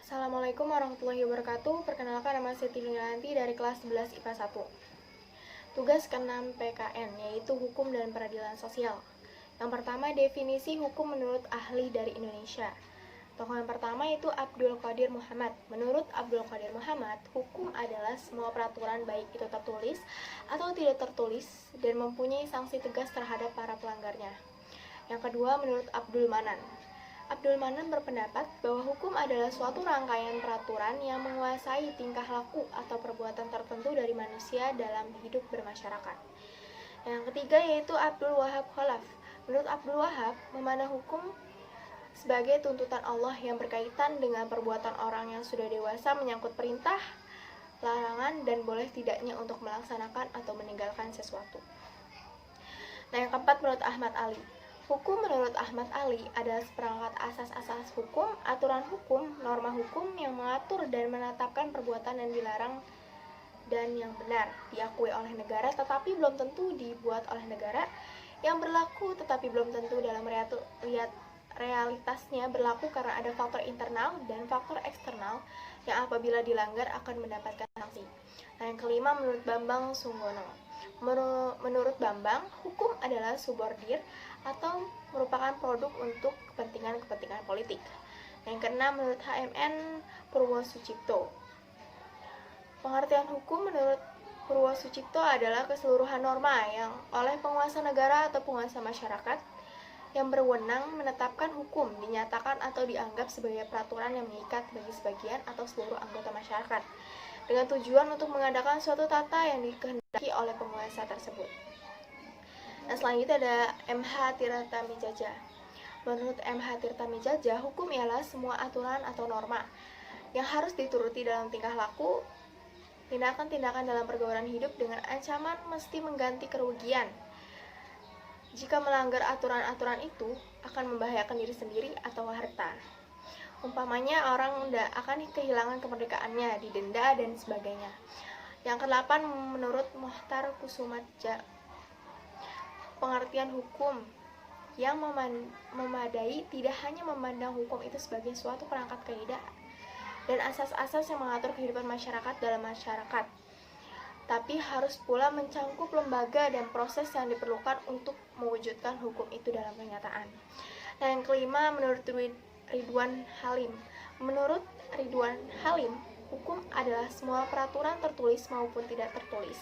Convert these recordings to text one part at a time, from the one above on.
Assalamualaikum warahmatullahi wabarakatuh. Perkenalkan, nama saya Titi Nanti dari kelas 11 IPA 1. Tugas ke-6 PKN, yaitu Hukum dan Peradilan Sosial. Yang pertama, definisi hukum menurut ahli dari Indonesia. Tokoh yang pertama itu Abdul Qadir Muhammad. Menurut Abdul Qadir Muhammad, hukum adalah semua peraturan baik itu tertulis atau tidak tertulis dan mempunyai sanksi tegas terhadap para pelanggarnya. Yang kedua, menurut Abdul Manan. Abdul Manan berpendapat bahwa hukum adalah suatu rangkaian peraturan yang menguasai tingkah laku atau perbuatan tertentu dari manusia dalam hidup bermasyarakat. Yang ketiga yaitu Abdul Wahab Khalaf. Menurut Abdul Wahab, memandang hukum sebagai tuntutan Allah yang berkaitan dengan perbuatan orang yang sudah dewasa menyangkut perintah, larangan, dan boleh tidaknya untuk melaksanakan atau meninggalkan sesuatu. Nah, yang keempat menurut Ahmad Ali. Hukum menurut Ahmad Ali adalah seperangkat asas-asas hukum, aturan hukum, norma hukum yang mengatur dan menetapkan perbuatan yang dilarang dan yang benar, diakui oleh negara tetapi belum tentu dibuat oleh negara, yang berlaku tetapi belum tentu dalam realitasnya berlaku karena ada faktor internal dan faktor eksternal yang apabila dilanggar akan mendapatkan sanksi. Nah, yang kelima menurut Bambang Sunggono. Menurut Bambang, hukum adalah subordir atau merupakan produk untuk kepentingan politik. Yang keenam menurut HMN Purwosucipto. Pengertian hukum menurut Purwosucipto adalah keseluruhan norma yang oleh penguasa negara atau penguasa masyarakat yang berwenang menetapkan hukum dinyatakan atau dianggap sebagai peraturan yang mengikat bagi sebagian atau seluruh anggota masyarakat dengan tujuan untuk mengadakan suatu tata yang dikehendaki oleh penguasa tersebut. Nah, selanjutnya ada MH Tirtamijaya. Menurut MH Tirtamijaya, hukum ialah semua aturan atau norma yang harus dituruti dalam tingkah laku, tindakan-tindakan dalam pergaulan hidup dengan ancaman mesti mengganti kerugian. Jika melanggar aturan-aturan itu akan membahayakan diri sendiri atau harta. Umpamanya orang akan kehilangan kemerdekaannya, didenda, dan sebagainya. Yang ke-8 menurut Mohtar Kusumadja. Pengertian hukum yang memadai tidak hanya memandang hukum itu sebagai suatu perangkat kaidah dan asas-asas yang mengatur kehidupan masyarakat dalam masyarakat, tapi harus pula mencangkup lembaga dan proses yang diperlukan untuk mewujudkan hukum itu dalam kenyataan. Nah, yang kelima menurut Ridwan Halim. Menurut Ridwan Halim, hukum adalah semua peraturan tertulis maupun tidak tertulis,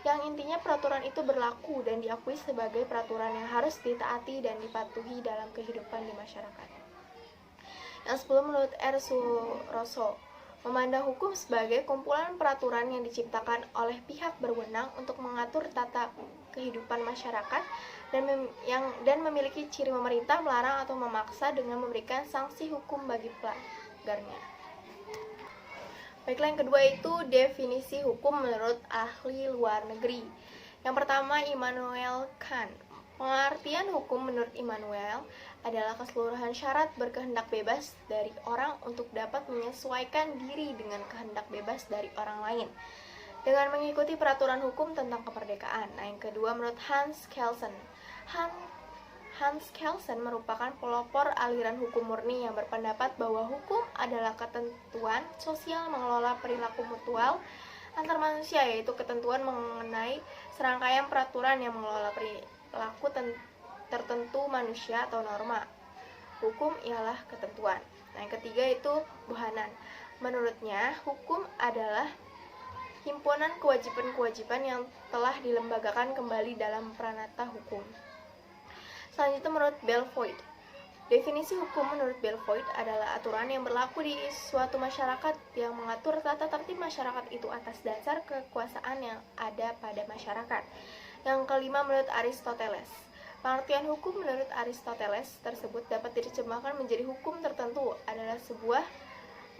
yang intinya peraturan itu berlaku dan diakui sebagai peraturan yang harus ditaati dan dipatuhi dalam kehidupan di masyarakat. Yang 10 menurut R. Suroso. Memandang hukum sebagai kumpulan peraturan yang diciptakan oleh pihak berwenang untuk mengatur tata kehidupan masyarakat dan memiliki ciri memerintah, melarang, atau memaksa dengan memberikan sanksi hukum bagi pelanggarnya. Baiklah, yang kedua itu definisi hukum menurut ahli luar negeri. Yang pertama, Immanuel Kant. Pengertian hukum menurut Immanuel adalah keseluruhan syarat berkehendak bebas dari orang untuk dapat menyesuaikan diri dengan kehendak bebas dari orang lain dengan mengikuti peraturan hukum tentang kemerdekaan. Nah, yang kedua menurut Hans Kelsen. Hans Kelsen merupakan pelopor aliran hukum murni yang berpendapat bahwa hukum adalah ketentuan sosial mengelola perilaku mutual antar manusia, yaitu ketentuan mengenai serangkaian peraturan yang mengelola perilaku tertentu manusia atau norma. Hukum ialah ketentuan. Nah, yang ketiga itu Buchanan. Menurutnya, hukum adalah himpunan kewajiban-kewajiban yang telah dilembagakan kembali dalam pranata hukum. Selanjutnya menurut Belvoid. Definisi hukum menurut Belvoid adalah aturan yang berlaku di suatu masyarakat yang mengatur tata tertib masyarakat itu atas dasar kekuasaan yang ada pada masyarakat. Yang kelima menurut Aristoteles. Pengertian hukum menurut Aristoteles tersebut dapat diterjemahkan menjadi hukum tertentu adalah sebuah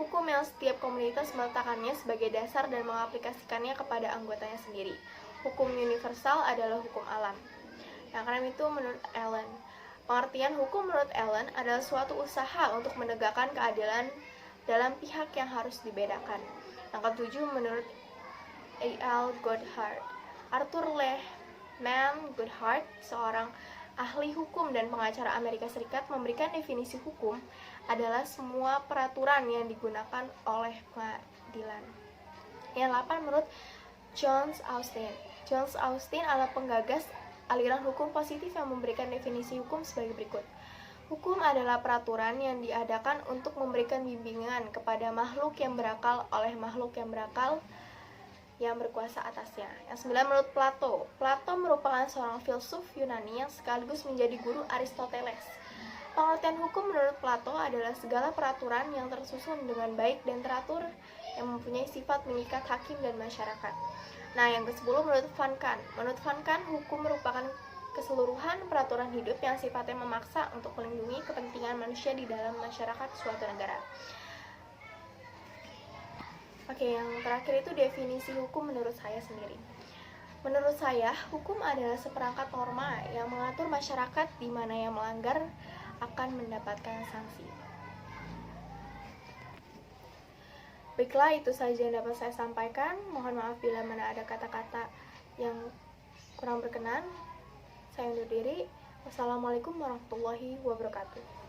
hukum yang setiap komunitas meletakkannya sebagai dasar dan mengaplikasikannya kepada anggotanya sendiri. Hukum universal adalah hukum alam. Yang keenam itu menurut Allen. Pengertian hukum menurut Allen adalah suatu usaha untuk menegakkan keadilan dalam pihak yang harus dibedakan. Yang ketujuh menurut A.L. Goddhart. Arthur Lehman Goddhart, seorang ahli hukum dan pengacara Amerika Serikat memberikan definisi hukum adalah semua peraturan yang digunakan oleh pengadilan. Yang 8 menurut John Austin. John Austin adalah penggagas aliran hukum positif yang memberikan definisi hukum sebagai berikut. Hukum adalah peraturan yang diadakan untuk memberikan bimbingan kepada makhluk yang berakal oleh makhluk yang berakal yang berkuasa atasnya. Yang 9 menurut Plato. Plato merupakan seorang filsuf Yunani yang sekaligus menjadi guru Aristoteles. Pengertian hukum menurut Plato adalah segala peraturan yang tersusun dengan baik dan teratur yang mempunyai sifat mengikat hakim dan masyarakat. Nah, yang ke-10 menurut Van Kant. Menurut Van Kant, hukum merupakan keseluruhan peraturan hidup yang sifatnya memaksa untuk melindungi kepentingan manusia di dalam masyarakat suatu negara. Oke, yang terakhir itu definisi hukum menurut saya sendiri. Menurut saya, hukum adalah seperangkat norma yang mengatur masyarakat di mana yang melanggar akan mendapatkan sanksi. Baiklah, itu saja yang dapat saya sampaikan. Mohon maaf bila mana ada kata-kata yang kurang berkenan. Saya undur diri. Wassalamualaikum warahmatullahi wabarakatuh.